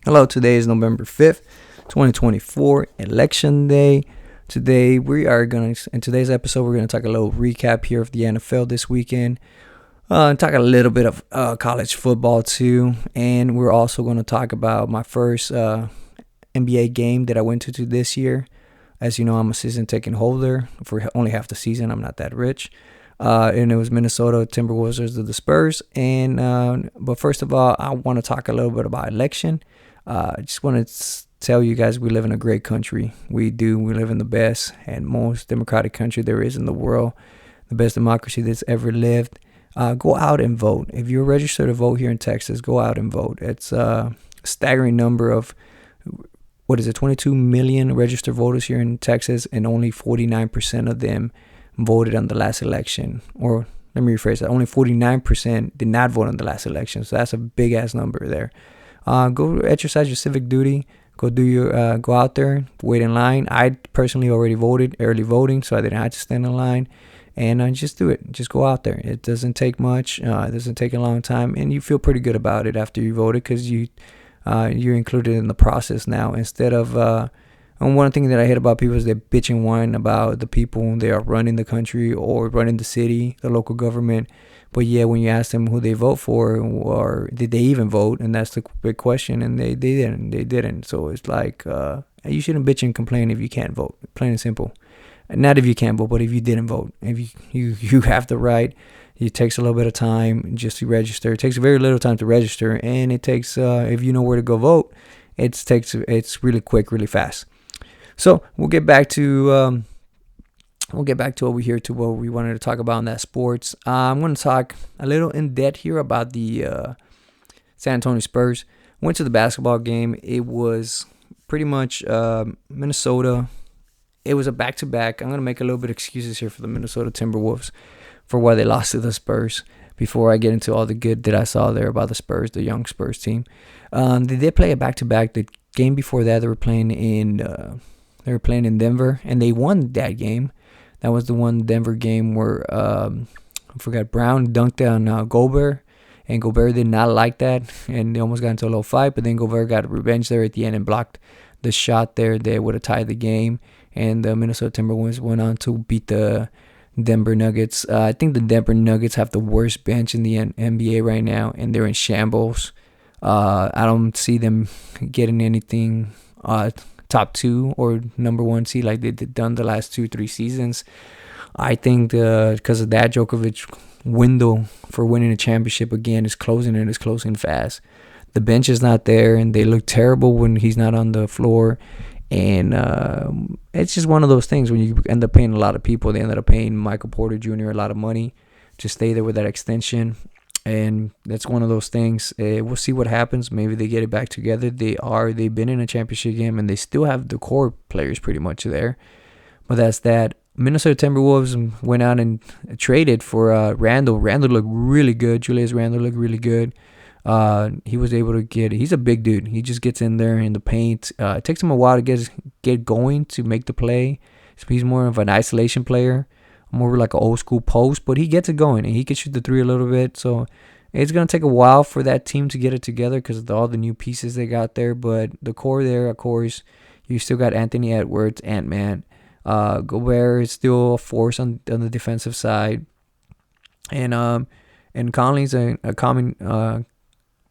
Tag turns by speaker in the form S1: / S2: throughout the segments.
S1: Hello, today is November 5th, 2024, Election Day. Today, in today's episode, we're going to talk a little recap here of the NFL this weekend. Talk a little bit of college football too. And we're also going to talk about my first NBA game that I went to this year. As you know, I'm a season ticket holder for only half the season. I'm not that rich. And it was Minnesota Timberwolves versus the Spurs. But first of all, I want to talk a little bit about election. I just want to tell you guys we live in a great country. We do. We live in the best and most democratic country there is in the world, the best democracy that's ever lived. Go out and vote. If you're registered to vote here in Texas, go out and vote. It's a staggering number of, 22 million registered voters here in Texas, and only 49% of them voted on the last election. Or let me rephrase that. Only 49% did not vote on the last election. So that's a big ass number there. Go exercise your civic duty. Go out there, wait in line. I personally already voted, early voting, so I didn't have to stand in line. And just do it. Just go out there. It doesn't take much. It doesn't take a long time, and you feel pretty good about it after you voted because you're included in the process now. Instead of and one thing that I hate about people is they bitch and whine about the people they are running the country or running the city, the local government. But yeah, when you ask them who they vote for or did they even vote, and that's the big question, and they didn't. So it's like you shouldn't bitch and complain if you can't vote. Plain and simple. Not if you can't vote, but if you didn't vote. If you have the right. It takes a little bit of time just to register. It takes very little time to register, and it takes if you know where to go vote, it's really quick, really fast. So we'll get back to over here to what we wanted to talk about in that sports. I'm going to talk a little in depth here about the San Antonio Spurs. Went to the basketball game. It was pretty much Minnesota. It was a back-to-back. I'm going to make a little bit of excuses here for the Minnesota Timberwolves for why they lost to the Spurs before I get into all the good that I saw there about the Spurs, the young Spurs team. They did play a back-to-back. The game before that, they were playing in Denver, and they won that game. That was the one Denver game where I forgot Brown dunked on Gobert, and Gobert did not like that, and they almost got into a little fight. But then Gobert got revenge there at the end and blocked the shot there that would have tied the game, and the Minnesota Timberwolves went on to beat the Denver Nuggets. I think the Denver Nuggets have the worst bench in the NBA right now, and they're in shambles. I don't see them getting anything top 2 or number 1 seed like they've done the last 2-3 seasons. I think because of that, Djokovic window for winning a championship again is closing, and it's closing fast. The bench is not there, and they look terrible when he's not on the floor. And it's just one of those things when you end up paying a lot of people. They ended up paying Michael Porter Jr. a lot of money to stay there with that extension. And that's one of those things. We'll see what happens. Maybe they get it back together. They've been in a championship game, and they still have the core players pretty much there. But that's that. Minnesota Timberwolves went out and traded for Randall. Randall looked really good. Julius Randall looked really good. He was able to he's a big dude. He just gets in there in the paint. It takes him a while to get going to make the play. So he's more of an isolation player, more like an old school post, but he gets it going, and he can shoot the three a little bit. So it's going to take a while for that team to get it together because of all the new pieces they got there. But the core there, of course, you still got Anthony Edwards, Ant-Man. Gobert is still a force on the defensive side. And Conley's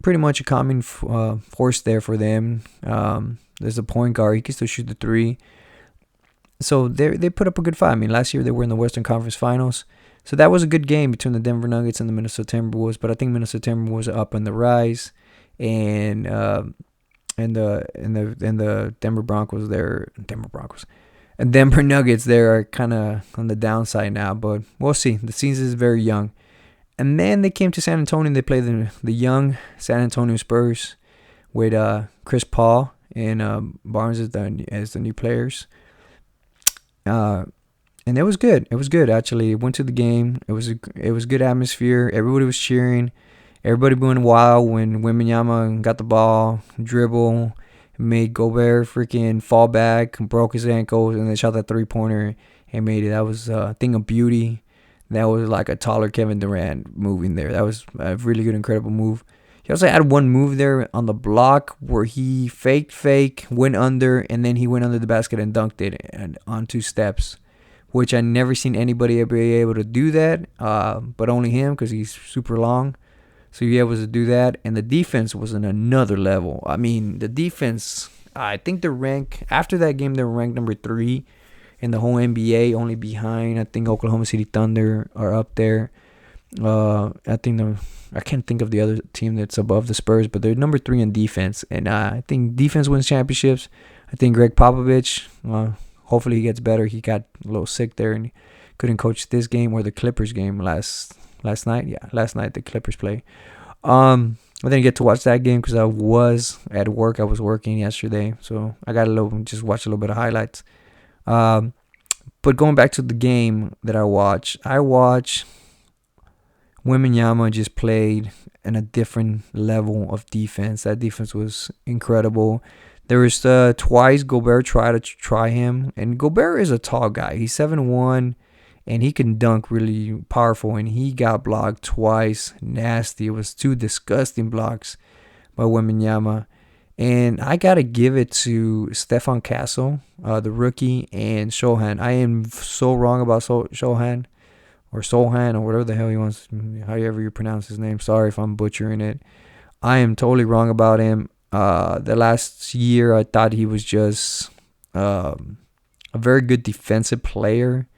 S1: pretty much a common force there for them. There's a point guard. He can still shoot the three. So they put up a good fight. I mean, last year they were in the Western Conference Finals. So that was a good game between the Denver Nuggets and the Minnesota Timberwolves. But I think Minnesota Timberwolves are up on the rise. And the Denver Broncos there. And Denver Nuggets there are kind of on the downside now. But we'll see. The season is very young. And then they came to San Antonio and they played the young San Antonio Spurs with Chris Paul and Barnes as the new players. And it was good. It was good, actually. Went to the game. It was good atmosphere. Everybody was cheering. Everybody went wild when Wembanyama got the ball, dribble, made Gobert freaking fall back, broke his ankles, and then shot that three-pointer and made it. That was a thing of beauty. That was like a taller Kevin Durant move in there. That was a really good, incredible move. He also had one move there on the block where he fake, went under, and then he went under the basket and dunked it and on 2 steps, which I never seen anybody be able to do that, but only him because he's super long. So he was able to do that, and the defense was on another level. I mean, the defense, I think they're ranked, after that game, they're ranked number 3 in the whole NBA, only behind, I think, Oklahoma City Thunder are up there. I can't think of the other team that's above the Spurs, but they're number 3 in defense, and I think defense wins championships. I think Greg Popovich, hopefully he gets better. He got a little sick there and couldn't coach this game or the Clippers game last night. Yeah, last night the Clippers play. I didn't get to watch that game because I was at work. I was working yesterday, so I got just watch a little bit of highlights. But going back to the game that I watched Wembanyama just played in a different level of defense. That defense was incredible. There was twice Gobert tried to try him, and Gobert is a tall guy. He's 7'1", and he can dunk really powerful, and he got blocked twice. Nasty. It was 2 disgusting blocks by Wembanyama. And I got to give it to Stefan Castle, the rookie, and Shohan. I am so wrong about Shohan. Or Solhan, or whatever the hell he wants, however you pronounce his name. Sorry if I'm butchering it. I am totally wrong about him. The last year, I thought he was just a very good defensive player,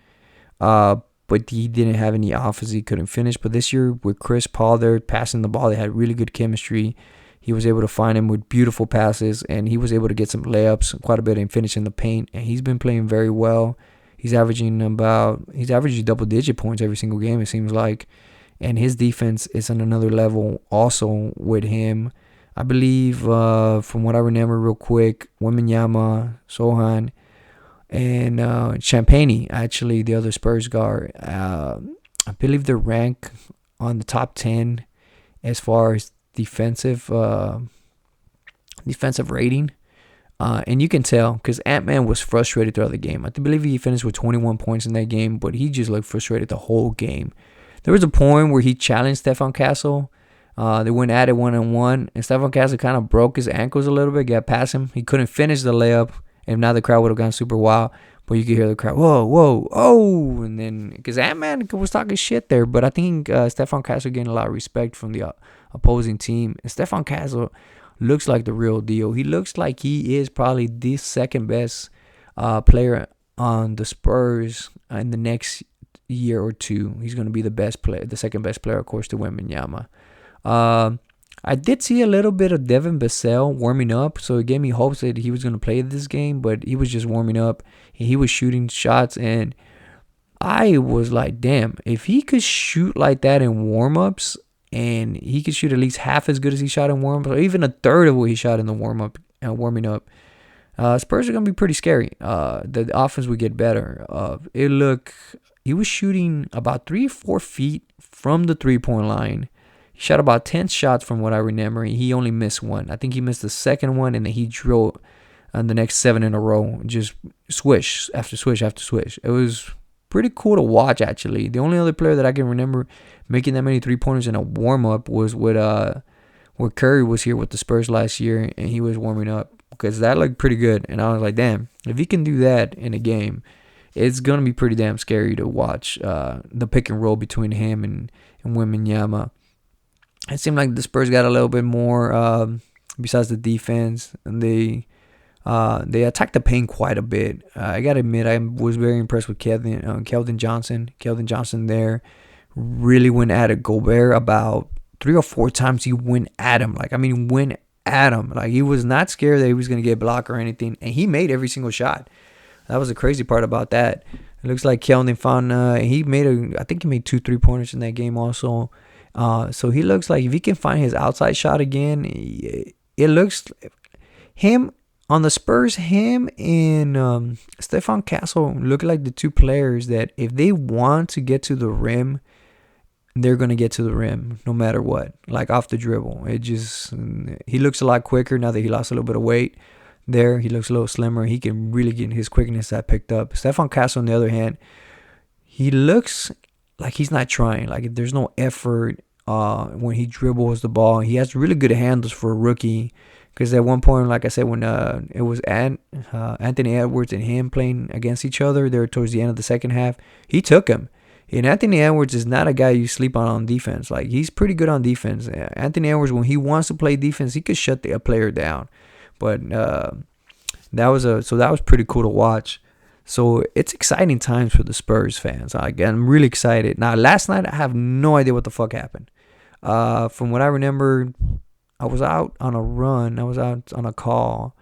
S1: but he didn't have any offense. He couldn't finish. But this year, with Chris Paul there passing the ball, they had really good chemistry. He was able to find him with beautiful passes, and he was able to get some layups quite a bit and finish in the paint. And he's been playing very well. He's averaging double-digit points every single game, it seems like. And his defense is on another level also with him. I believe, from what I remember real quick, Wembanyama, Sohan, and Champagne, actually, the other Spurs guard. I believe they're ranked on the top 10 as far as defensive rating. And you can tell because Ant-Man was frustrated throughout the game. I believe he finished with 21 points in that game, but he just looked frustrated the whole game. There was a point where he challenged Stefan Castle. They went at it one-on-one, and Stefan Castle kind of broke his ankles a little bit, got past him. He couldn't finish the layup, and now the crowd would have gone super wild. But you could hear the crowd, whoa, whoa, oh, and then because Ant-Man was talking shit there, but I think Stefan Castle gained a lot of respect from the opposing team. And Stefan Castle looks like the real deal. He looks like he is probably the second best player on the Spurs in the next year or two. He's going to be the second best player, of course, to Wembanyama. I did see a little bit of Devin Vassell warming up, so it gave me hopes that he was going to play this game, but he was just warming up. He was shooting shots, and I was like, damn, if he could shoot like that in warm-ups, and he could shoot at least half as good as he shot in warm-up, or even a third of what he shot in the warm-up and warming up, Spurs are going to be pretty scary. The offense would get better. He was shooting about 3-4 feet from the three-point line. He shot about 10 shots from what I remember. He only missed one. I think he missed the second one, and then he drilled on the next 7 in a row. Just swish after swish after swish. It was pretty cool to watch, actually. The only other player that I can remember making that many three-pointers in a warm-up was where Curry was here with the Spurs last year, and he was warming up because that looked pretty good. And I was like, damn, if he can do that in a game, it's going to be pretty damn scary to watch the pick and roll between him and Wembanyama. It seemed like the Spurs got a little bit more besides the defense, and they attacked the paint quite a bit. I got to admit, I was very impressed with Keldon Johnson. Keldon Johnson there really went at it. Gobert about 3 or 4 times he went at him. Went at him. Like, he was not scared that he was going to get blocked or anything, and he made every single shot. That was the crazy part about that. It looks like Keldon found, I think he made 2 3-pointers in that game also. So he looks like if he can find his outside shot again, it looks him on the Spurs, him and Stefan Castle look like the 2 players that if they want to get to the rim, they're going to get to the rim no matter what, like off the dribble. He looks a lot quicker now that he lost a little bit of weight there. He looks a little slimmer. He can really get his quickness that picked up. Stefan Castle, on the other hand, he looks like he's not trying. Like, there's no effort when he dribbles the ball. He has really good handles for a rookie. Because at one point, like I said, when it was Anthony Edwards and him playing against each other there towards the end of the second half, he took him. And Anthony Edwards is not a guy you sleep on defense. Like, he's pretty good on defense. Anthony Edwards, when he wants to play defense, he could shut a player down. But that was pretty cool to watch. So it's exciting times for the Spurs fans. I'm really excited. Now, last night I have no idea what the fuck happened. From what I remember, I was out on a run. I was out on a call,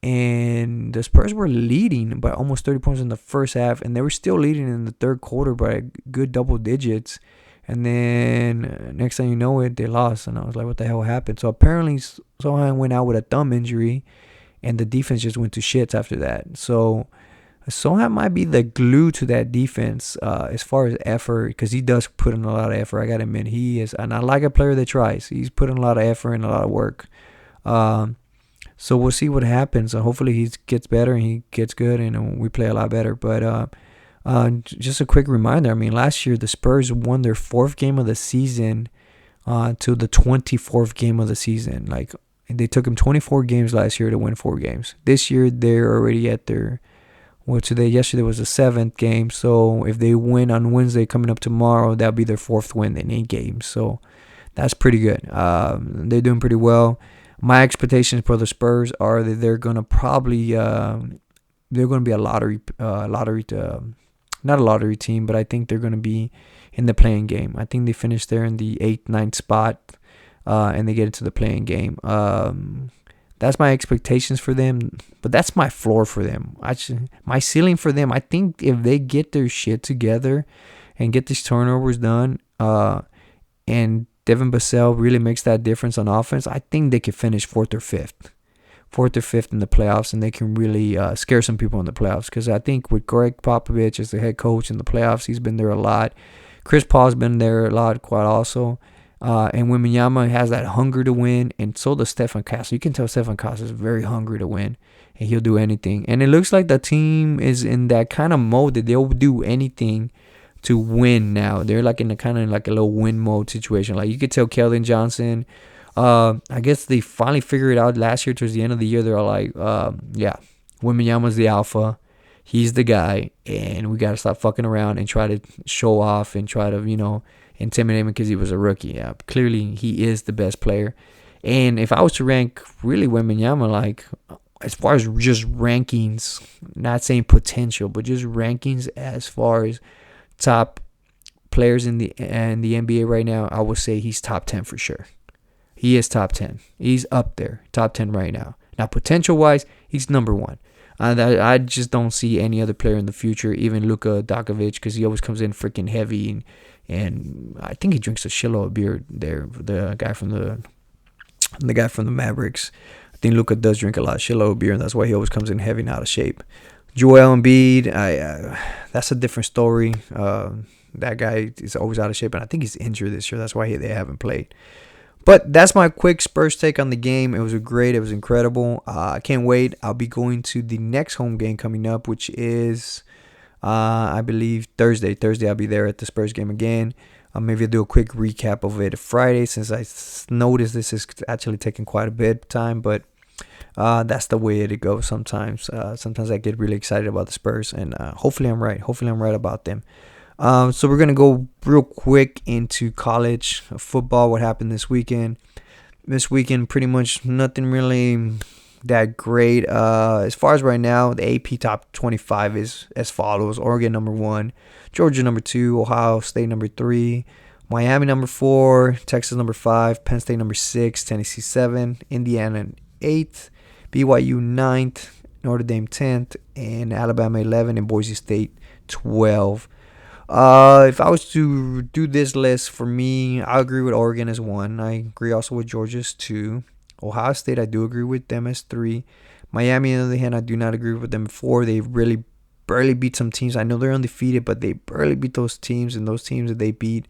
S1: and the Spurs were leading by almost 30 points in the first half, and they were still leading in the third quarter by a good double digits. And then next thing you know it, they lost, and I was like, what the hell happened? So apparently Sohan went out with a thumb injury, and the defense just went to shits after that. So Sohan might be the glue to that defense as far as effort, because he does put in a lot of effort. I got to admit, he is. And I like a player that tries. He's putting a lot of effort and a lot of work. So we'll see what happens. Hopefully he gets better and he gets good and we play a lot better. But just a quick reminder, I mean, last year the Spurs won their 4th game of the season to the 24th game of the season. Like, they took them 24 games last year to win 4 games. This year they're already at their... Well, yesterday was the 7th game. So if they win on Wednesday coming up tomorrow, that'll be their 4th win in 8 games. So that's pretty good. They're doing pretty well. My expectations for the Spurs are that they're gonna probably they're gonna be a lottery not a lottery team, but I think they're gonna be in the playing game. I think they finish there in the 8th, 9th spot, and they get into the playing game. That's my expectations for them, but that's my floor for them. My ceiling for them, I think if they get their shit together and get these turnovers done, and Devin Vassell really makes that difference on offense, I think they could finish 4th or 5th in the playoffs, and they can really scare some people in the playoffs. Because I think with Greg Popovich as the head coach in the playoffs, he's been there a lot. Chris Paul's been there a lot, quite also. And Wembanyama has that hunger to win, and so does Stephen Castle. You can tell Stephen Castle is very hungry to win, and he'll do anything. And it looks like the team is in that kind of mode that they'll do anything to win now. They're like in a kind of like a little win mode situation. Like, you could tell Keldon Johnson, I guess they finally figured it out last year towards the end of the year. They're like, yeah, Wembanyama's the alpha. He's the guy, and we got to stop fucking around and try to show off and try to, intimidate him because he was a rookie. Yeah, clearly he is the best player. And if I was to rank really Wembanyama, like, as far as just rankings, not saying potential, but just rankings as far as top players in the NBA right now, I would say he's top 10 for sure. He is top 10. He's up there, top 10 right now. Now, potential-wise, he's number 1. I just don't see any other player in the future, even Luka Doncic, because he always comes in freaking heavy, and I think he drinks a shitload of beer there. The guy from the Mavericks. I think Luka does drink a shitload of beer, and that's why he always comes in heavy and out of shape. Joel Embiid, that's a different story. That guy is always out of shape, and I think he's injured this year. That's why they haven't played. But that's my quick Spurs take on the game. It was incredible. I can't wait. I'll be going to the next home game coming up, which is, I believe, Thursday. Thursday, I'll be there at the Spurs game again. Maybe I'll do a quick recap of it Friday, since I noticed this is actually taking quite a bit of time. But that's the way it goes sometimes. Sometimes I get really excited about the Spurs, and hopefully I'm right. Hopefully I'm right about them. So we're going to go real quick into college football, what happened this weekend. This weekend, pretty much nothing really that great. As far as right now, the AP top 25 is as follows. Oregon number 1, Georgia number 2, Ohio State number 3, Miami number 4, Texas number 5, Penn State number 6, Tennessee 7, Indiana 8th, BYU 9th, Notre Dame 10th, and Alabama 11, and Boise State 12. If I was to do this list for me, I agree with Oregon as 1. I agree also with Georgia as 2. Ohio State, I do agree with them as 3. Miami, on the other hand, I do not agree with them 4. They really barely beat some teams. I know they're undefeated, but they barely beat those teams, and those teams that they beat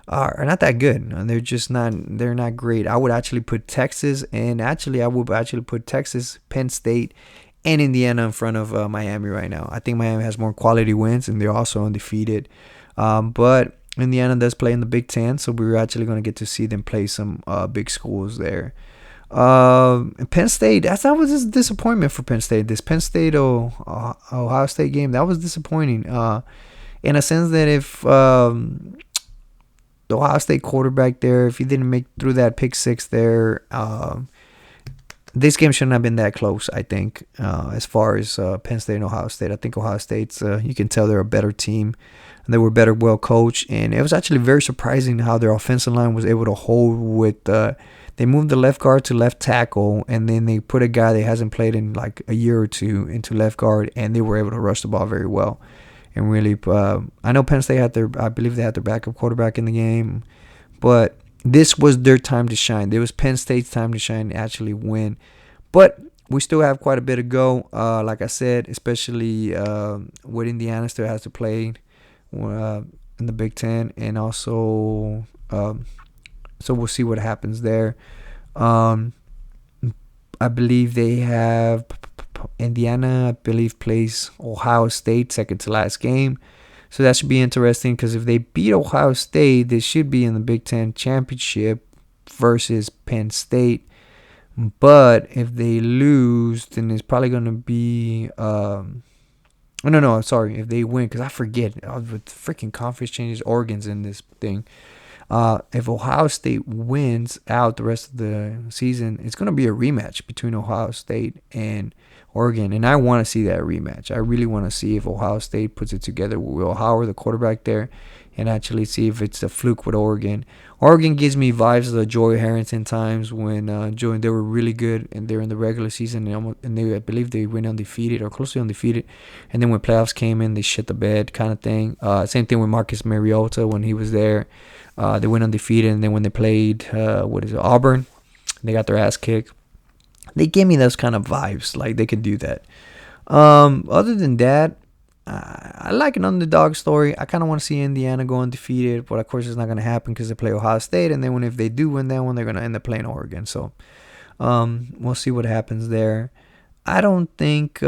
S1: are not that good. They're just not. They're not great. I would actually put Texas, and I would put Texas, Penn State, and Indiana in front of Miami right now. I think Miami has more quality wins, and they're also undefeated. But Indiana does play in the Big Ten, so we're actually going to get to see them play some big schools there. Penn State, that was a disappointment for Penn State. This Penn State Ohio State game, that was disappointing. In a sense that if the Ohio State quarterback there, if he didn't make through that pick six there, this game shouldn't have been that close, I think, as far as Penn State and Ohio State. I think Ohio State's, you can tell they're a better team. And they were better, well coached. And it was actually very surprising how their offensive line was able to hold with, they moved the left guard to left tackle, and then they put a guy that hasn't played in like a year or two into left guard, and they were able to rush the ball very well. And really, I know Penn State I believe they had their backup quarterback in the game, but this was their time to shine. It was Penn State's time to shine and actually win. But we still have quite a bit to go. Like I said, especially with Indiana still has to play in the Big Ten, and also, so we'll see what happens there. I believe they have Indiana, I believe, plays Ohio State second to last game. So that should be interesting, because if they beat Ohio State, they should be in the Big Ten championship versus Penn State. But if they lose, then it's probably going to be... no, sorry. If they win, because I forget. With freaking conference changes, Oregon's in this thing. If Ohio State wins out the rest of the season, it's going to be a rematch between Ohio State and Oregon. And I want to see that rematch. I really want to see if Ohio State puts it together with Will Howard, the quarterback there, and actually see if it's a fluke with Oregon. Oregon gives me vibes of the Joy Harrington times when they were really good and they're in the regular season, and I believe they went undefeated or close to undefeated. And then when playoffs came in, they shit the bed kind of thing. Same thing with Marcus Mariota when he was there. They went undefeated, and then when they played Auburn, they got their ass kicked. They gave me those kind of vibes, like they could do that. Other than that, I like an underdog story. I kind of want to see Indiana go undefeated, but of course it's not going to happen because they play Ohio State, and then if they do win that one, they're going to end up playing Oregon. So we'll see what happens there. I don't think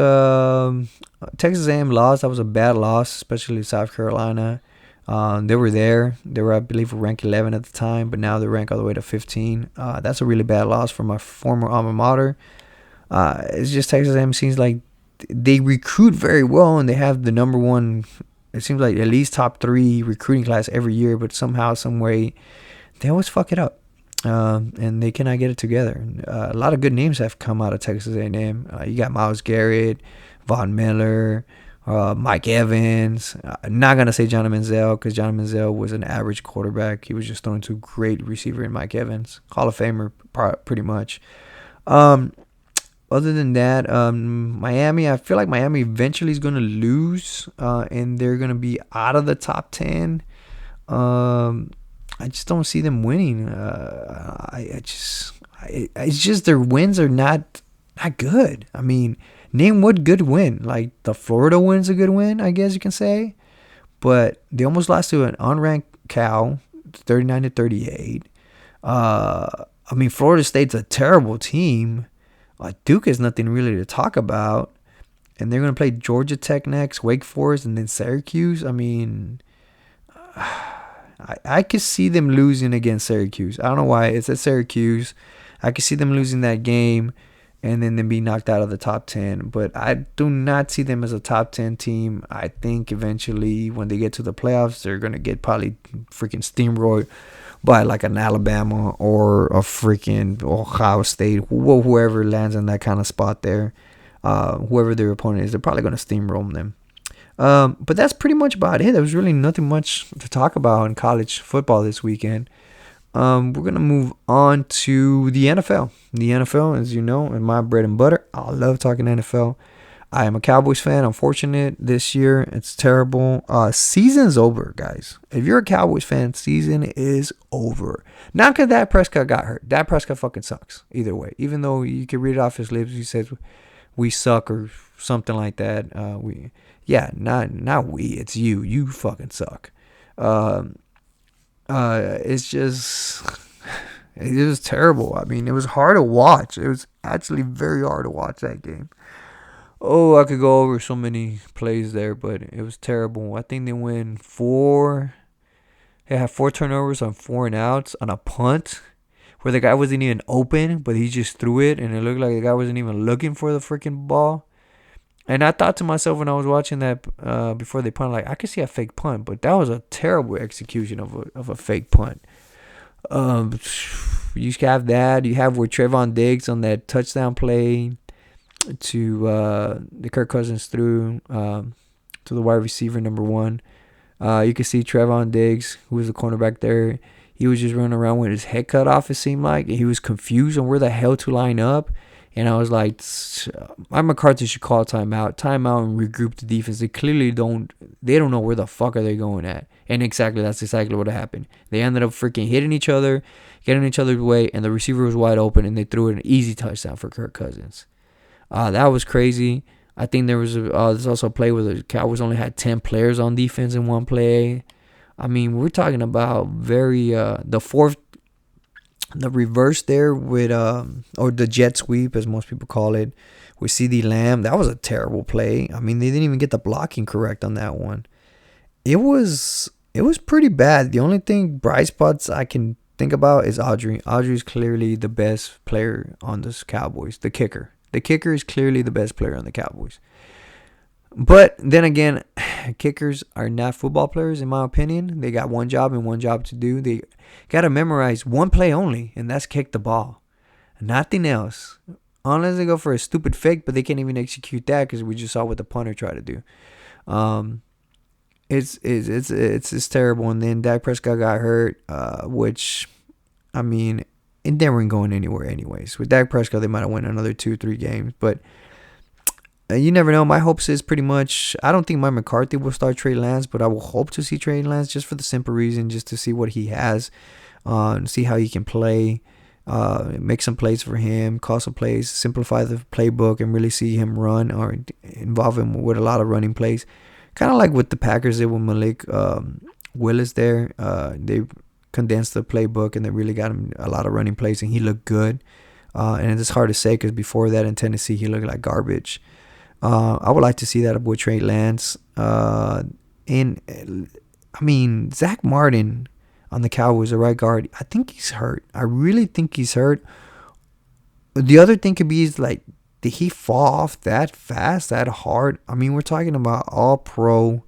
S1: Texas A&M lost. That was a bad loss, especially South Carolina. They were there. They were, I believe, ranked 11 at the time, but now they're ranked all the way to 15. That's a really bad loss for my former alma mater. It's just Texas A&M seems like they recruit very well, and they have the number one, it seems like at least top 3 recruiting class every year, but somehow, some way, they always fuck it up. And they cannot get it together. A lot of good names have come out of Texas A&M. You got Myles Garrett, Von Miller, Mike Evans. I'm not going to say Johnny Manziel, because Johnny Manziel was an average quarterback. He was just throwing to a great receiver in Mike Evans. Hall of Famer, pretty much. Other than that, Miami, I feel like Miami eventually is going to lose, and they're going to be out of the top 10. I just don't see them winning. It's just their wins are not good. I mean, name what good win. Like the Florida win's a good win, I guess you can say. But they almost lost to an unranked Cal, 39-38. I mean, Florida State's a terrible team. Duke is nothing really to talk about. And they're going to play Georgia Tech next, Wake Forest, and then Syracuse. I mean, I could see them losing against Syracuse. I don't know why. It's at Syracuse. I could see them losing that game and then them being knocked out of the top 10. But I do not see them as a top 10 team. I think eventually when they get to the playoffs, they're going to get probably freaking steamrolled by like an Alabama or a freaking Ohio State. Whoever lands in that kind of spot there, whoever their opponent is, they're probably going to steamroll them. But that's pretty much about it. There was really nothing much to talk about in college football this weekend. We're going to move on to the NFL. The NFL, as you know, is my bread and butter. I love talking NFL. I am a Cowboys fan. Unfortunate this year. It's terrible. Season's over, guys. If you're a Cowboys fan, season is over. Not because Dak Prescott got hurt. Dak Prescott fucking sucks. Either way. Even though you can read it off his lips, he says we suck or something like that. Not we. It's you. You fucking suck. It's just, it was terrible. I mean, it was hard to watch. It was actually very hard to watch that game. Oh, I could go over so many plays there, but it was terrible. I think they win 4 They had 4 turnovers on 4 and outs on a punt where the guy wasn't even open, but he just threw it, and it looked like the guy wasn't even looking for the freaking ball. And I thought to myself when I was watching that before they punt, like, I could see a fake punt, but that was a terrible execution of a fake punt. Um, you have that. You have where Trevon Diggs on that touchdown play to the Kirk Cousins threw to the wide receiver number one. You could see Trevon Diggs, who was the cornerback there. He was just running around with his head cut off, it seemed like. He was confused on where the hell to line up. And I was like, Mike McCarthy should call timeout and regroup the defense. They clearly don't know where the fuck are they going at. And that's exactly what happened. They ended up freaking hitting each other, getting each other's way, and the receiver was wide open, and they threw an easy touchdown for Kirk Cousins. That was crazy. I think there's also a play where the Cowboys only had 10 players on defense in one play. I mean, we're talking about the reverse there with or the jet sweep, as most people call it, with CD Lamb. That was a terrible play. I mean, they didn't even get the blocking correct on that one. It was pretty bad. The only bright spots I can think about is Audrey. Audrey's clearly the best player on this Cowboys. The kicker is clearly the best player on the Cowboys. But then again, kickers are not football players, in my opinion. They got one job and one job to do. They got to memorize one play only, and that's kick the ball. Nothing else. Unless they go for a stupid fake, but they can't even execute that because we just saw what the punter tried to do. It's terrible. And then Dak Prescott got hurt, which, I mean, they weren't going anywhere anyways. With Dak Prescott, they might have won another 2-3 games, but you never know. My hopes is pretty much, I don't think Mike McCarthy will start Trey Lance, but I will hope to see Trey Lance just for the simple reason, just to see what he has, see how he can play, make some plays for him, call some plays, simplify the playbook, and really see him run or involve him with a lot of running plays. Kind of like what the Packers did with Malik Willis there. They condensed the playbook and they really got him a lot of running plays, and he looked good. And it's hard to say because before that in Tennessee, he looked like garbage. I would like to see that with Trey Lance. Zach Martin on the Cowboys, the right guard, I think he's hurt. I really think he's hurt. The other thing could be is, like, did he fall off that fast, that hard? I mean, we're talking about all-pro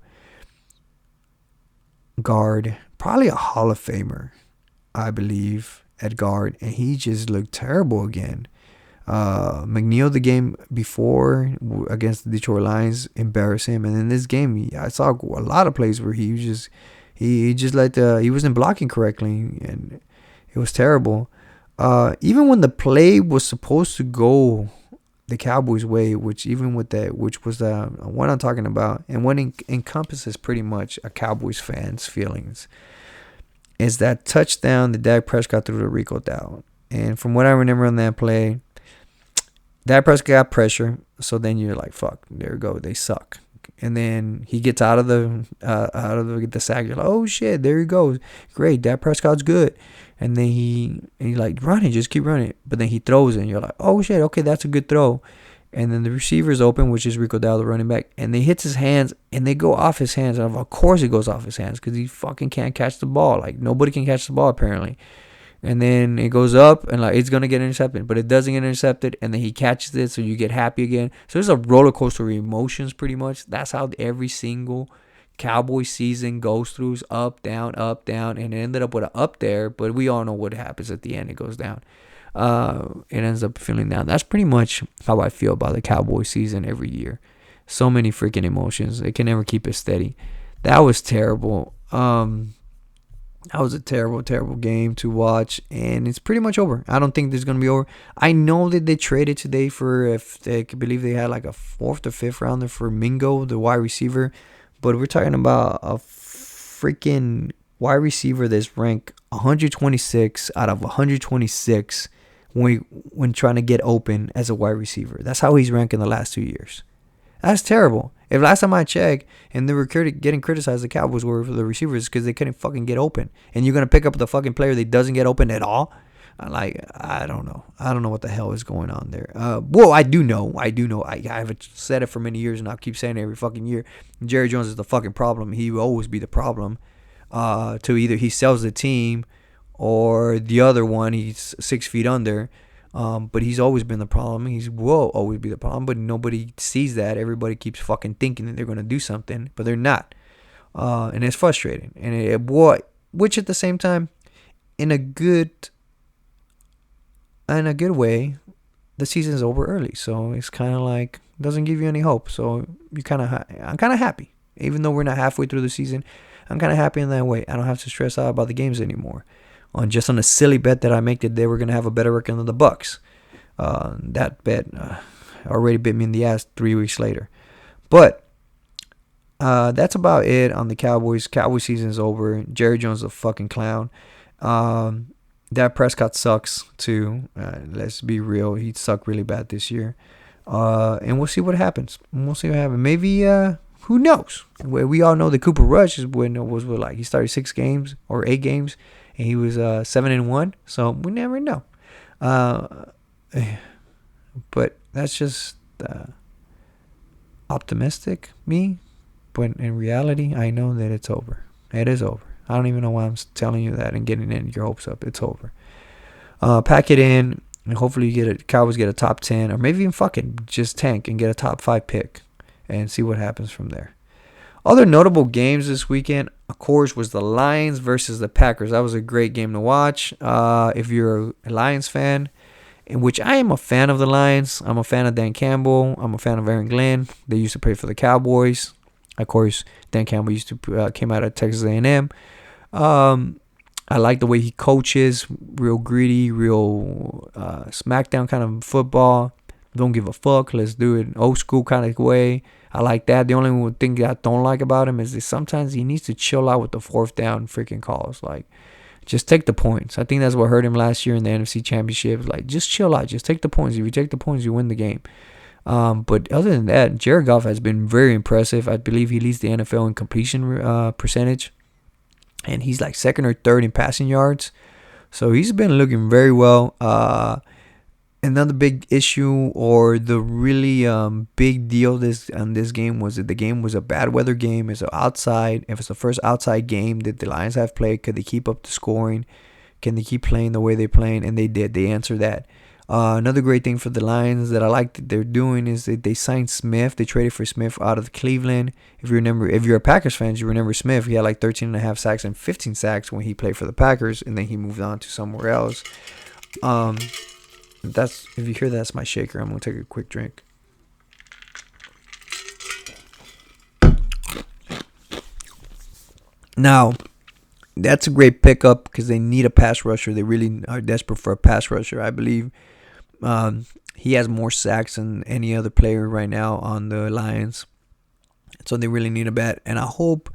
S1: guard, probably a Hall of Famer, I believe, at guard, and he just looked terrible again. McNeil, the game before against the Detroit Lions, embarrassed him, and in this game, I saw a lot of plays where he wasn't blocking correctly, and it was terrible. Even when the play was supposed to go the Cowboys' way, which was the one I'm talking about, and what encompasses pretty much a Cowboys fan's feelings, is that touchdown that Dak Prescott threw to Rico Dowd. And from what I remember on that play, Dak Prescott got pressure, so then you're like, fuck, there we go, they suck. And then he gets out of the sack. You're like, oh shit, there he goes, great, Dak Prescott's good. And then he like, run it, just keep running. But then he throws it, and you're like, oh shit, okay, that's a good throw. And then the receiver's open, which is Rico Dowd, the running back, and they hits his hands, and they go off his hands. And of course it goes off his hands because he fucking can't catch the ball. Like, nobody can catch the ball apparently. And then it goes up, and like, it's gonna get intercepted, but it doesn't get intercepted, and then he catches it, so you get happy again. So it's a roller coaster of emotions, pretty much. That's how every single Cowboy season goes through, up, down, and it ended up with an up there, but we all know what happens at the end. It goes down. It ends up feeling down. That's pretty much how I feel about the Cowboy season every year. So many freaking emotions. They can never keep it steady. That was terrible. That was a terrible, terrible game to watch, and it's pretty much over. I don't think this is going to be over. I know that they traded today for, if they could believe, they had like a 4th or 5th rounder for Mingo, the wide receiver, but we're talking about a freaking wide receiver that's ranked 126 out of 126 when trying to get open as a wide receiver. That's how he's ranked in the last 2 years. That's terrible. If last time I checked and they were getting criticized, the Cowboys were for the receivers because they couldn't fucking get open. And you're going to pick up the fucking player that doesn't get open at all? Like, I don't know. I don't know what the hell is going on there. Well, I do know. I've said it for many years, and I'll keep saying it every fucking year. Jerry Jones is the fucking problem. He will always be the problem. to either he sells the team or the other one he's 6 feet under. But he's always been the problem. He will always be the problem, but nobody sees that. Everybody keeps fucking thinking that they're going to do something, but they're not. And it's frustrating. And which at the same time, in a good way, the season's over early. So it's kind of like, doesn't give you any hope. So I'm kind of happy. Even though we're not halfway through the season, I'm kind of happy in that way. I don't have to stress out about the games anymore. On a silly bet that I make that they were gonna have a better record than the Bucks. That bet already bit me in the ass 3 weeks later. But that's about it on the Cowboys. Cowboys season is over. Jerry Jones is a fucking clown. Dak Prescott sucks too. Let's be real. He sucked really bad this year. And we'll see what happens. Maybe who knows? We all know the Cooper Rush is when it was like he started 6 games or 8 games, and he was 7-1. So we never know. But that's just optimistic me. But in reality, I know that it's over. It is over. I don't even know why I'm telling you that and getting your hopes up. It's over. Pack it in, and hopefully Cowboys get a top 10, or maybe even fucking just tank and get a top 5 pick and see what happens from there. Other notable games this weekend, of course, was the Lions versus the Packers. That was a great game to watch. If you're a Lions fan, in which I am a fan of the Lions. I'm a fan of Dan Campbell. I'm a fan of Aaron Glenn. They used to play for the Cowboys. Of course, Dan Campbell came out of Texas A&M. I like the way he coaches, real gritty, real smackdown kind of football. Don't give a fuck. Let's do it old school kind of way. I like that. The only thing that I don't like about him is that sometimes he needs to chill out with the 4th down freaking calls. Like, just take the points. I think that's what hurt him last year in the NFC Championship. Like, just chill out. Just take the points. If you take the points, you win the game. But other than that, Jared Goff has been very impressive. I believe he leads the NFL in completion percentage. And he's like 2nd or 3rd in passing yards. So he's been looking very well. Another big issue, or the really big deal on this game, was that the game was a bad weather game. It's outside. If it's the first outside game that the Lions have played, could they keep up the scoring? Can they keep playing the way they're playing? And they did. They answered that. Another great thing for the Lions that I like that they're doing is that they signed Smith. They traded for Smith out of Cleveland. If you're a Packers fan, you remember Smith. He had like 13.5 sacks and 15 sacks when he played for the Packers, and then he moved on to somewhere else. If you hear that's my shaker. I'm gonna take a quick drink. Now, that's a great pickup because they need a pass rusher. They really are desperate for a pass rusher. I believe he has more sacks than any other player right now on the Lions. So they really need a bat. And I hope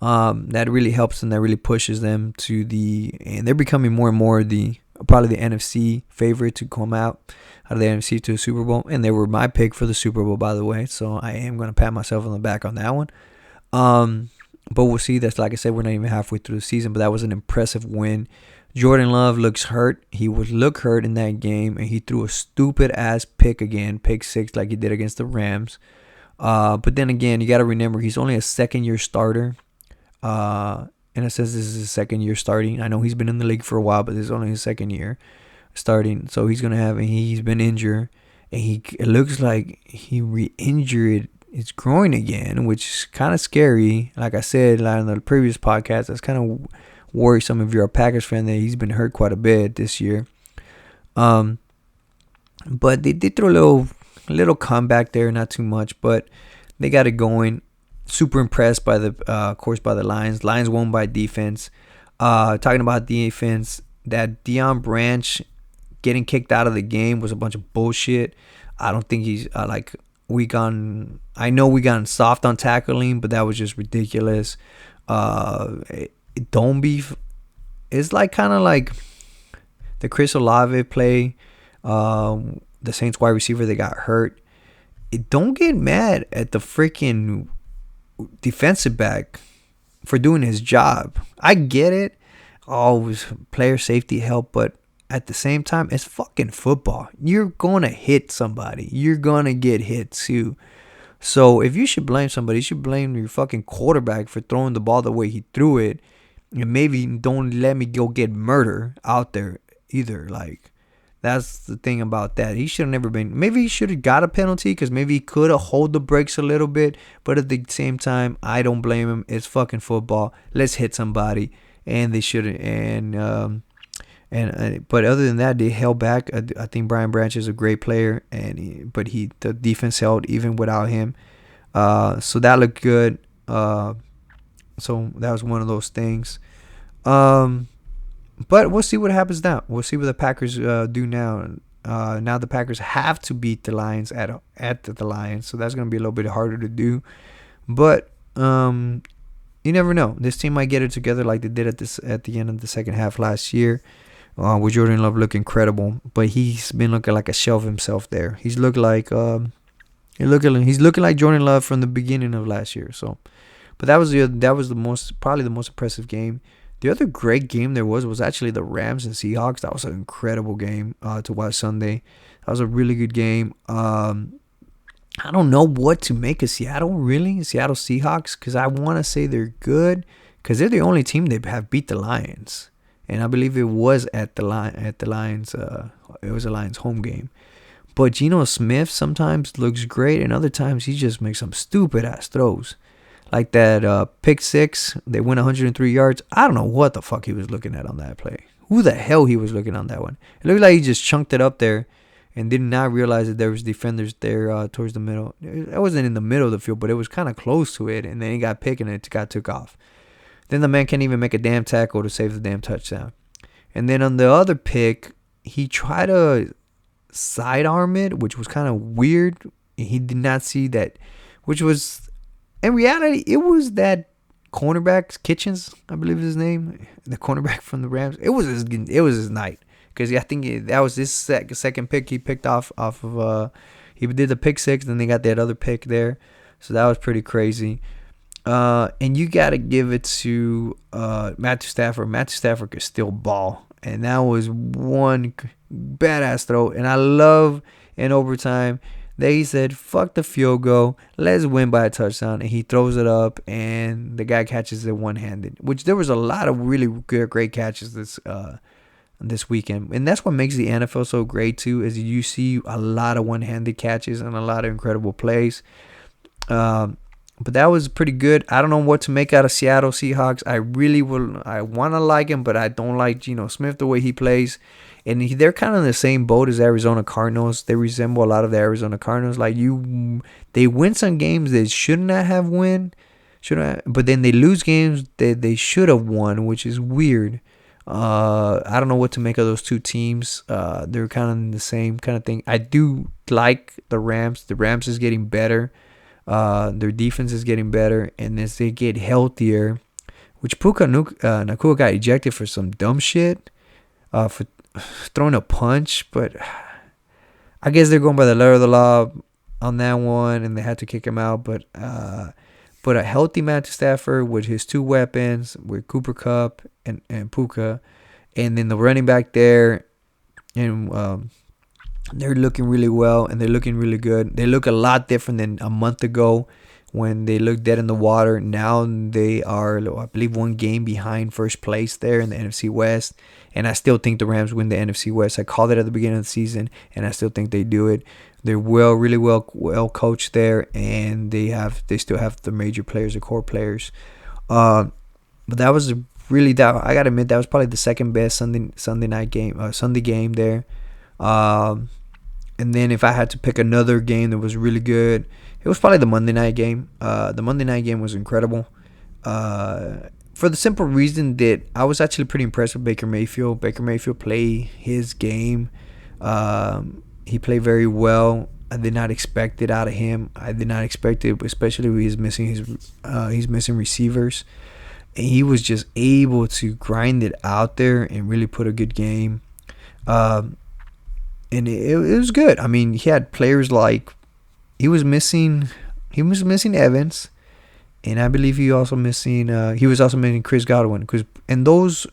S1: that really helps them. That really pushes them and they're becoming more and more probably the NFC favorite to come out of the NFC to the Super Bowl. And they were my pick for the Super Bowl, by the way. So I am going to pat myself on the back on that one. But we'll see. That's, like I said, we're not even halfway through the season. But that was an impressive win. Jordan Love looks hurt. He would look hurt in that game. And he threw a stupid-ass pick again. Pick 6 like he did against the Rams. But then again, you got to remember, he's only a second-year starter. And it says this is his 2nd year starting. I know he's been in the league for a while, but this is only his 2nd year starting. So he's he's been injured. And it looks like he re-injured his groin again, which is kind of scary. Like I said in the previous podcast, that's kind of worrisome if you're a Packers fan that he's been hurt quite a bit this year. But they did throw a little comeback there, not too much, but they got it going. Super impressed by the Lions. Lions won by defense. Talking about defense, that Deion Branch getting kicked out of the game was a bunch of bullshit. I don't think he's I know we got soft on tackling, but that was just ridiculous. It's like kind of like the Chris Olave play, the Saints wide receiver that got hurt. Don't get mad at the freaking defensive back for doing his job. I get it. Always player safety help, but at the same time, it's fucking football. You're going to hit somebody. You're going to get hit too. So if you should blame somebody, you should blame your fucking quarterback for throwing the ball the way he threw it. And maybe don't let me go get murder out there either. Like, that's the thing about that. He should have never been. Maybe he should have got a penalty because maybe he could have hold the brakes a little bit. But at the same time, I don't blame him. It's fucking football. Let's hit somebody, and they shouldn't. But other than that, they held back. I think Brian Branch is a great player, but the defense held even without him. So that looked good. So that was one of those things. But we'll see what happens now. We'll see what the Packers do now. Now the Packers have to beat the Lions at the Lions, so that's going to be a little bit harder to do. But you never know. This team might get it together like they did at the end of the second half last year, with Jordan Love looking incredible. But he's been looking like a shell of himself there. He's looking like Jordan Love from the beginning of last year. So, but that was probably the most impressive game. The other great game there was actually the Rams and Seahawks. That was an incredible game to watch Sunday. That was a really good game. I don't know what to make of Seattle Seahawks, because I want to say they're good because they're the only team that have beat the Lions, and I believe it was at the Lions. It was a Lions home game. But Geno Smith sometimes looks great, and other times he just makes some stupid ass throws. Like that pick six, they went 103 yards. I don't know what the fuck he was looking at on that play. Who the hell he was looking on that one? It looked like he just chunked it up there and did not realize that there was defenders there towards the middle. It wasn't in the middle of the field, but it was kind of close to it, and then he got picked and it got took off. Then the man can't even make a damn tackle to save the damn touchdown. And then on the other pick, he tried to sidearm it, which was kind of weird. He did not see that, which was... In reality, it was that cornerback, Kitchens, I believe is his name, the cornerback from the Rams. It was his night, because I think that was his second pick he picked off of. He did the pick six, then they got that other pick there, so that was pretty crazy. And you got to give it to Matthew Stafford. Matthew Stafford could still ball, and that was one badass throw. And I love in overtime. They said, fuck the field goal. Let's win by a touchdown. And he throws it up, and the guy catches it one-handed. Which there was a lot of really good, great catches this weekend. And that's what makes the NFL so great, too, is you see a lot of one-handed catches and a lot of incredible plays. But that was pretty good. I don't know what to make out of Seattle Seahawks. I want to like him, but I don't like Geno Smith the way he plays. And they're kind of in the same boat as Arizona Cardinals. They resemble a lot of the Arizona Cardinals. They win some games they should not have won, but then they lose games that they should have won, which is weird. I don't know what to make of those two teams. They're kind of in the same kind of thing. I do like the Rams. The Rams is getting better. Their defense is getting better, and as they get healthier, which Puka Nacua got ejected for some dumb shit, for throwing a punch, but I guess they're going by the letter of the law on that one, and they had to kick him out. But a healthy Matthew Stafford with his two weapons, with Cooper Kupp and Puka, and then the running back there, and they're looking really well, and they're looking really good. They look a lot different than a month ago when they looked dead in the water. Now they are, I believe, one game behind first place there in the NFC West. And I still think the Rams win the NFC West. I called it at the beginning of the season, and I still think they do it. They're really well coached there, and they still have the major players, the core players. But that was really I gotta admit, that was probably the second best Sunday game there. And then if I had to pick another game that was really good, it was probably the Monday night game. The Monday night game was incredible. For the simple reason that I was actually pretty impressed with Baker Mayfield. Baker Mayfield played his game. He played very well. I did not expect it out of him. I did not expect it, especially when he's missing receivers. And he was just able to grind it out there and really put a good game. And it was good. I mean, he had players like he was missing Evans. And I believe he was also missing Chris Godwin. And those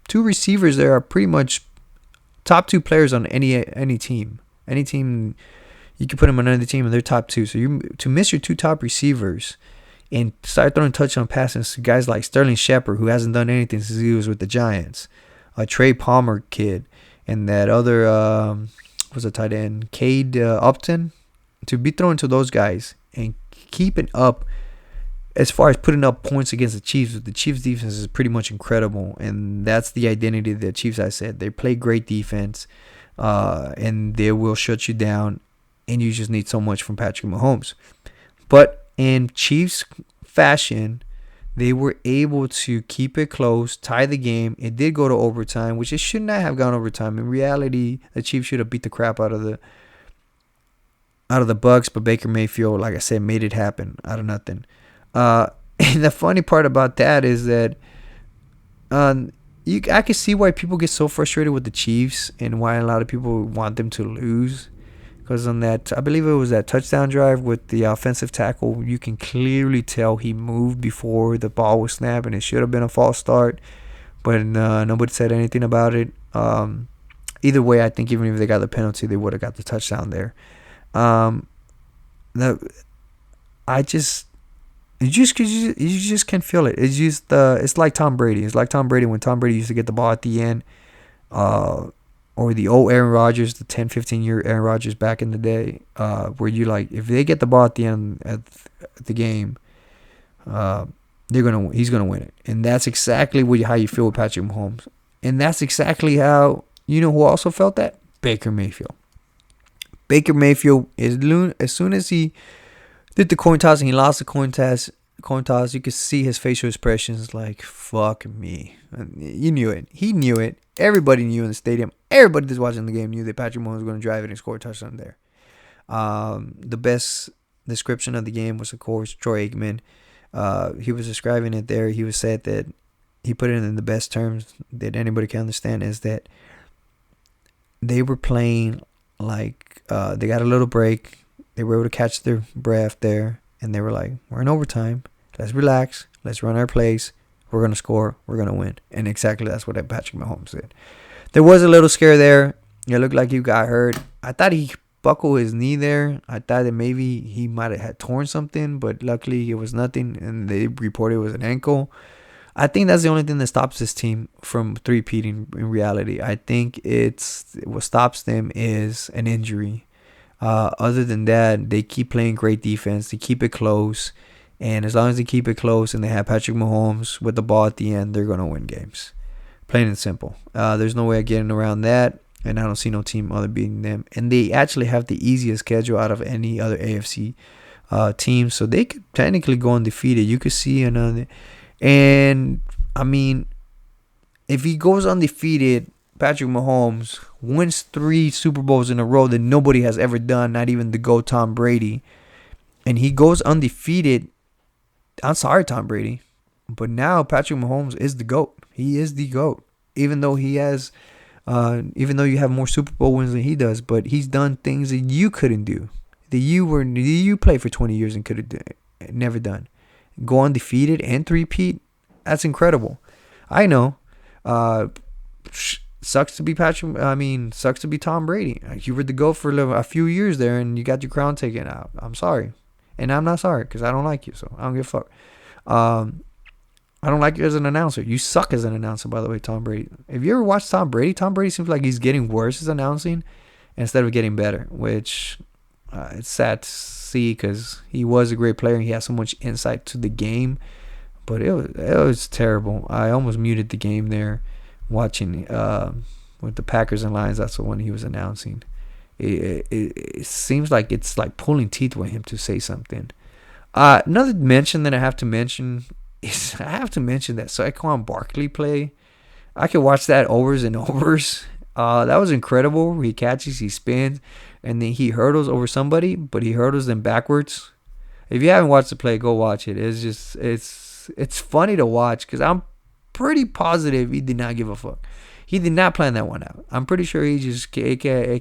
S1: two receivers there are pretty much top two players on any team. Any team, you can put them on any team and they're top two. So to miss your two top receivers and started throwing touchdown passes to guys like Sterling Shepard, who hasn't done anything since he was with the Giants, a Trey Palmer kid, and that other was a tight end, Cade Upton, to be thrown to those guys and keeping up as far as putting up points against the Chiefs. The Chiefs defense is pretty much incredible, and that's the identity of the Chiefs. I said they play great defense, and they will shut you down, and you just need so much from Patrick Mahomes. But in Chiefs fashion, they were able to keep it close, tie the game. It did go to overtime, which it should not have gone overtime. In reality, the Chiefs should have beat the crap out of the Bucs, but Baker Mayfield, like I said, made it happen out of nothing. And the funny part about that is that I can see why people get so frustrated with the Chiefs and why a lot of people want them to lose. Because on that, I believe it was that touchdown drive with the offensive tackle, you can clearly tell he moved before the ball was snapped, and it should have been a false start. But nobody said anything about it. Either way, I think even if they got the penalty, they would have got the touchdown there. You just can't feel it. It's just it's like Tom Brady. It's like Tom Brady when Tom Brady used to get the ball at the end, or the old Aaron Rodgers, the 10, 15-year Aaron Rodgers back in the day, where you like if they get the ball at the end at the game, he's gonna win it, and that's exactly how you feel with Patrick Mahomes, and that's exactly how who also felt that. Baker Mayfield. Baker Mayfield as soon as he did the coin toss and he lost the coin toss, you could see his facial expressions like, fuck me. And you knew it. He knew it. Everybody knew in the stadium. Everybody that's watching the game knew that Patrick Mahomes was going to drive it and score a touchdown there. The best description of the game was, of course, Troy Aikman. He was describing it there. He said that he put it in the best terms that anybody can understand, is that they were playing like they got a little break. They were able to catch their breath there, and they were like, we're in overtime. Let's relax. Let's run our plays. We're going to score. We're going to win. And exactly that's what Patrick Mahomes did. There was a little scare there. It looked like he got hurt. I thought he buckled his knee there. I thought that maybe he might have had torn something, but luckily it was nothing, and they reported it was an ankle. I think that's the only thing that stops this team from three-peating in reality. I think what stops them is an injury. Other than that, they keep playing great defense. They keep it close. And as long as they keep it close and they have Patrick Mahomes with the ball at the end, they're going to win games. Plain and simple. There's no way of getting around that. And I don't see no team other beating them. And they actually have the easiest schedule out of any other AFC team. So they could technically go undefeated. You could see another. And, I mean, if he goes undefeated, Patrick Mahomes wins 3 Super Bowls in a row that nobody has ever done, not even the GOAT Tom Brady, and he goes undefeated. I'm sorry, Tom Brady, but now Patrick Mahomes is the GOAT. He is the GOAT, even though you have more Super Bowl wins than he does, but he's done things that you couldn't do, that you played for 20 years and could have never done. Go undefeated and three-peat, that's incredible. I know. Sucks to be Tom Brady. You were the GOAT for a few years there, and you got your crown taken out. I'm sorry. And I'm not sorry, because I don't like you, so I don't give a fuck. I don't like you as an announcer. You suck as an announcer, by the way, Tom Brady. If you ever watched Tom Brady seems like he's getting worse as announcing instead of getting better, which it's sad to see, because he was a great player and he has so much insight to the game. But it was terrible. I almost muted the game there. Watching with the Packers and Lions, that's the one he was announcing. It seems like it's like pulling teeth with him to say something. Another mention that I have to mention that Saquon Barkley play. I could watch that overs and overs. That was incredible. He catches, he spins, and then he hurdles over somebody, but he hurdles them backwards. If you haven't watched the play, go watch it. It's funny to watch, because I'm pretty positive he did not give a fuck. He did not plan that one out. I'm pretty sure it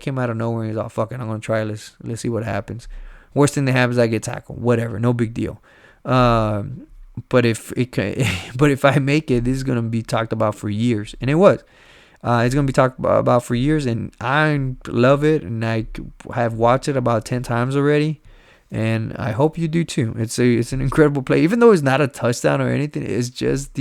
S1: came out of nowhere and he's all, fuck it, I'm going to try it. Let's see what happens. Worst thing that happens, I get tackled. Whatever, no big deal. But if I make it, this is going to be talked about for years. And it was. It's going to be talked about for years, and I love it, and I have watched it about 10 times already. And I hope you do too. It's an incredible play, even though it's not a touchdown or anything. It's just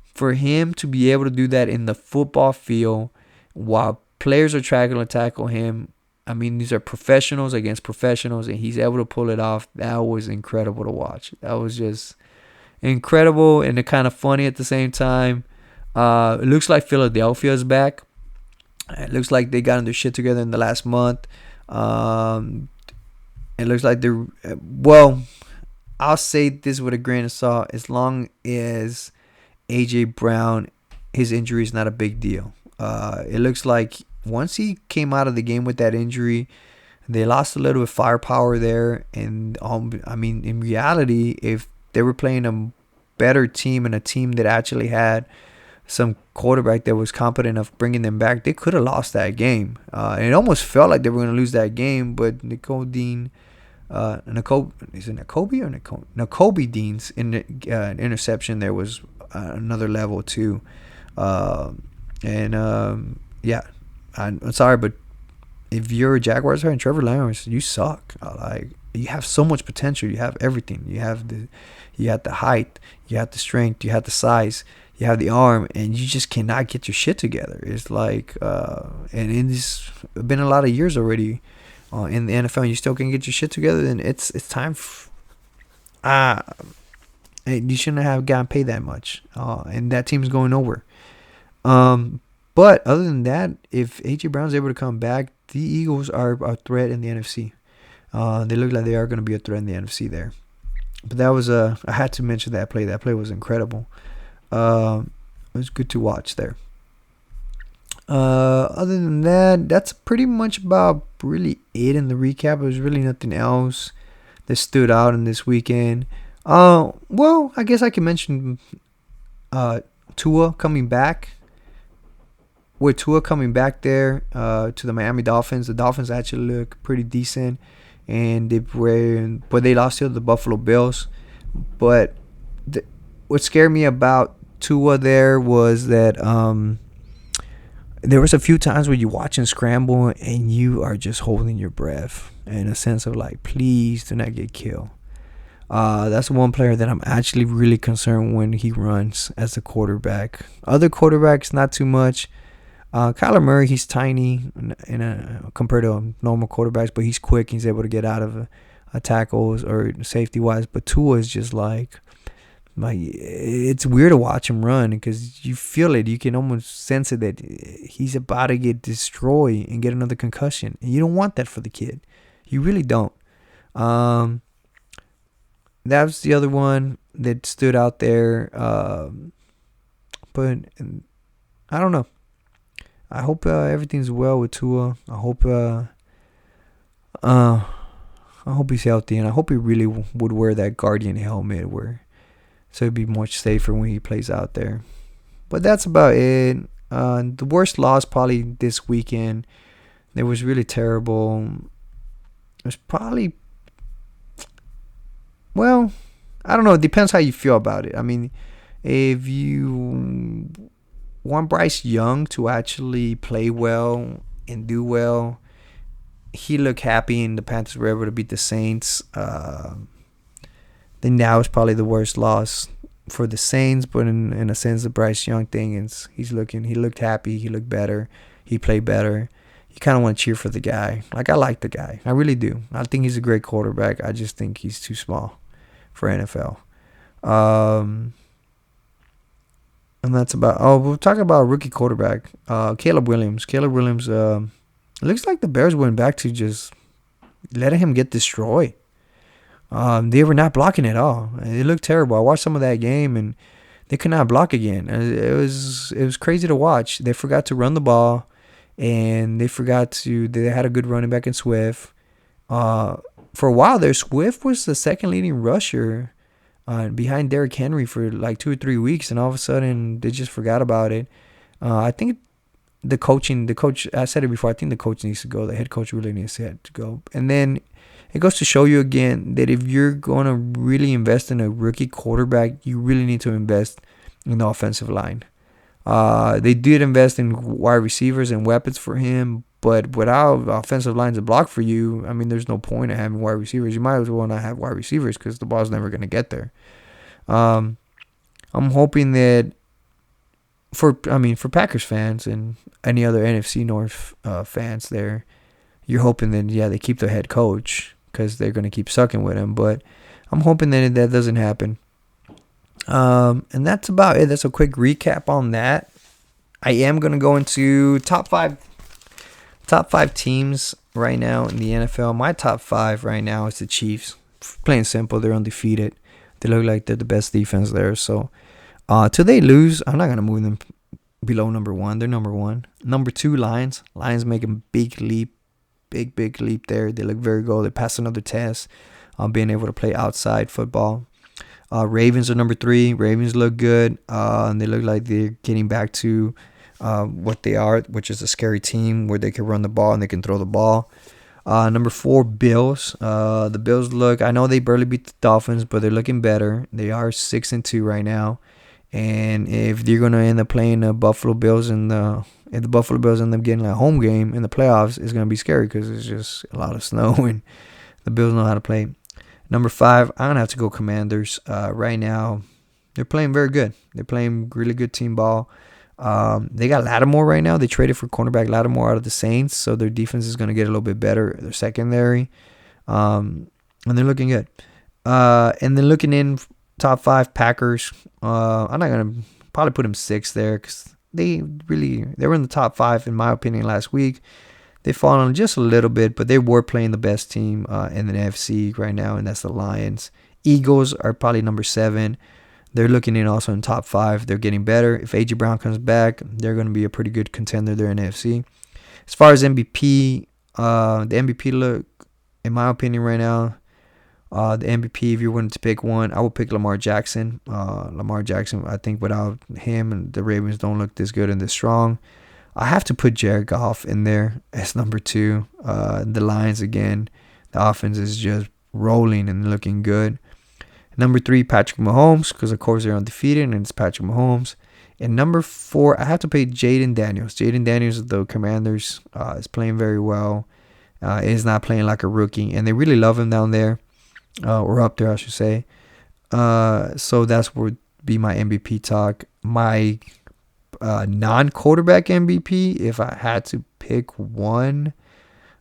S1: for him to be able to do that in the football field while players are trying to tackle him. I mean, these are professionals against professionals, and he's able to pull it off. That was incredible to watch. That was just incredible and kind of funny at the same time. It looks like Philadelphia is back. It looks like they got their shit together in the last month. It looks like they're well. I'll say this with a grain of salt. As long as AJ Brown, his injury is not a big deal. It looks like once he came out of the game with that injury, they lost a little bit of firepower there. And I mean, in reality, if they were playing a better team and a team that actually had some quarterback that was competent of bringing them back, they could have lost that game. And it almost felt like they were going to lose that game, but Nicole Dean, Nakobe Dean's interception there was another level too. Yeah, I'm sorry, but if you're a Jaguars fan, Trevor Lawrence, you suck. You have so much potential. You have everything. You have the height. You have the strength. You have the size. You have the arm, and you just cannot get your shit together. It's like, and it's been a lot of years already in the NFL, and you still can't get your shit together. Then it's time. You shouldn't have gotten paid that much, and that team's going nowhere. But other than that, if AJ Brown's able to come back, the Eagles are a threat in the NFC. They look like they are going to be a threat in the NFC there. But that was I had to mention that play. That play was incredible. It was good to watch there. Other than that, that's pretty much about really it in the recap. There was really nothing else that stood out in this weekend. Well, I guess I can mention Tua coming back. With Tua coming back there to the Miami Dolphins, the Dolphins actually look pretty decent, and they lost to the Buffalo Bills. But what scared me about Tua there was that there was a few times where you watch him scramble and you are just holding your breath in a sense of like, please do not get killed. That's one player that I'm actually really concerned when he runs as a quarterback. Other quarterbacks, not too much. Kyler Murray, he's tiny compared to normal quarterbacks, but he's quick. He's able to get out of tackles or safety-wise. But Tua is just like it's weird to watch him run because you feel it. You can almost sense it that he's about to get destroyed and get another concussion. And you don't want that for the kid. You really don't. That was the other one that stood out there. But I don't know. I hope everything's well with Tua. I hope he's healthy, and I hope he really would wear that Guardian helmet so it'd be much safer when he plays out there. But that's about it. The worst loss probably this weekend. It was really terrible. It was probably, well, I don't know. It depends how you feel about it. I mean, if you want Bryce Young to actually play well and do well, he looked happy and the Panthers were able to beat the Saints. Then that was probably the worst loss for the Saints, but in a sense, the Bryce Young thing is he looked happy, he looked better, he played better. You kind of want to cheer for the guy. Like, I like the guy. I really do. I think he's a great quarterback. I just think he's too small for NFL. And that's about... Oh, we'll talk about rookie quarterback, Caleb Williams. Caleb Williams, it looks like the Bears went back to just letting him get destroyed. They were not blocking at all. It looked terrible. I watched some of that game, and they could not block again. It was crazy to watch. They forgot to run the ball, and they had a good running back in Swift. For a while there, Swift was the second leading rusher behind Derrick Henry for like 2 or 3 weeks, and all of a sudden they just forgot about it. I think the coach, I said it before, I think the coach needs to go. The head coach really needs to go. And then it goes to show you again that if you're going to really invest in a rookie quarterback, you really need to invest in the offensive line. They did invest in wide receivers and weapons for him, But without offensive lines to block for you, I mean, there's no point in having wide receivers. You might as well not have wide receivers because the ball's never going to get there. I'm hoping that for Packers fans and any other NFC North fans there, you're hoping that, they keep their head coach because they're going to keep sucking with him. But I'm hoping that doesn't happen. And that's about it. That's a quick recap on that. I am going to go into top five teams right now in the NFL. My top 5 right now is the Chiefs. Plain simple, they're undefeated. They look like they're the best defense there. So till they lose, I'm not going to move them below number 1. They're number 1. Number 2, Lions. Lions make a big leap there. They look very good. They passed another test on being able to play outside football. Ravens are number 3. Ravens look good. And they look like they're getting back to what they are, which is a scary team where they can run the ball and they can throw the ball. Number 4, Bills. The Bills look, I know they barely beat the Dolphins, but they're looking better. They are 6-2 right now. And if you're going to end up playing the Buffalo Bills if the Buffalo Bills end up getting a home game in the playoffs, it's going to be scary because it's just a lot of snow and the Bills know how to play. Number 5, I'm going to have to go Commanders. Right now, they're playing very good. They're playing really good team ball. They got Lattimore right now. They traded for cornerback Lattimore out of the Saints, so their defense is going to get a little bit better. Their secondary, and they're looking good. And then looking in top 5, Packers. I'm not going to probably put them 6 there because they were in the top 5 in my opinion last week. They've fallen just a little bit, but they were playing the best team in the NFC right now, and that's the Lions. Eagles are probably number 7. They're looking in also in top 5. They're getting better. If A.J. Brown comes back, they're going to be a pretty good contender there in the NFC. As far as MVP, the MVP look, in my opinion right now, the MVP, if you're willing to pick one, I would pick Lamar Jackson. Lamar Jackson, I think without him, and the Ravens don't look this good and this strong. I have to put Jared Goff in there as number 2. The Lions, again, the offense is just rolling and looking good. Number 3, Patrick Mahomes, because of course they're undefeated and it's Patrick Mahomes. And number 4, I have to pay Jaden Daniels. Jaden Daniels of the Commanders is playing very well. Is not playing like a rookie, and they really love him down there, or up there, I should say. So that's would be my MVP talk. My non-quarterback MVP, if I had to pick one,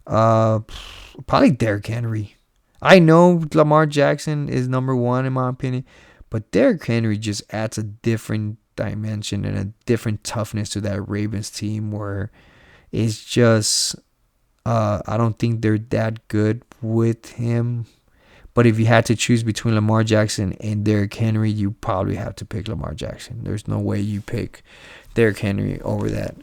S1: probably Derrick Henry. I know Lamar Jackson is number 1 in my opinion, but Derrick Henry just adds a different dimension and a different toughness to that Ravens team where it's just, I don't think they're that good with him. But if you had to choose between Lamar Jackson and Derrick Henry, you probably have to pick Lamar Jackson. There's no way you pick Derrick Henry over that.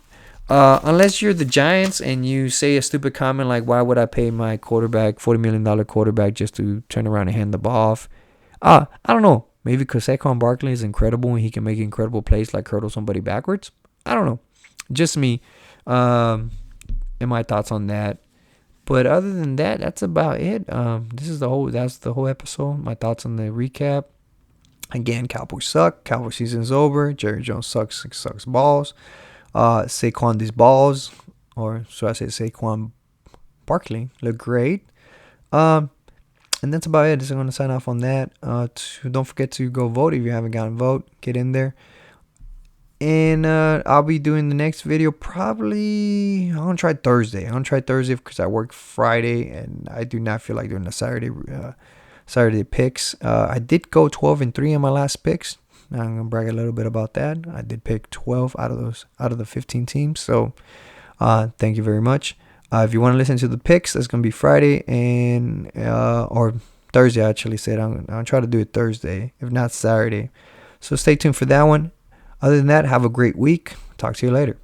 S1: Unless you're the Giants and you say a stupid comment like, why would I pay my quarterback, $40 million quarterback, just to turn around and hand the ball off? I don't know. Maybe because Saquon Barkley is incredible and he can make incredible plays like hurdle somebody backwards. I don't know. Just me and my thoughts on that. But other than that, that's about it. That's the whole episode. My thoughts on the recap. Again, Cowboys suck. Cowboy season's over. Jerry Jones sucks balls. Saquon these balls, or should I say Saquon Barkley, look great. And that's about it. Just going to sign off on that. Don't forget to go vote if you haven't gotten vote. Get in there. And I'll be doing the next video probably. I'm going to try Thursday. Because I work Friday and I do not feel like doing the Saturday picks. I did go 12-3 in my last picks. I'm going to brag a little bit about that. I did pick 12 out of the 15 teams. So thank you very much. If you want to listen to the picks, that's going to be Friday or Thursday. I actually said I'm going to try to do it Thursday, if not Saturday. So stay tuned for that one. Other than that, have a great week. Talk to you later.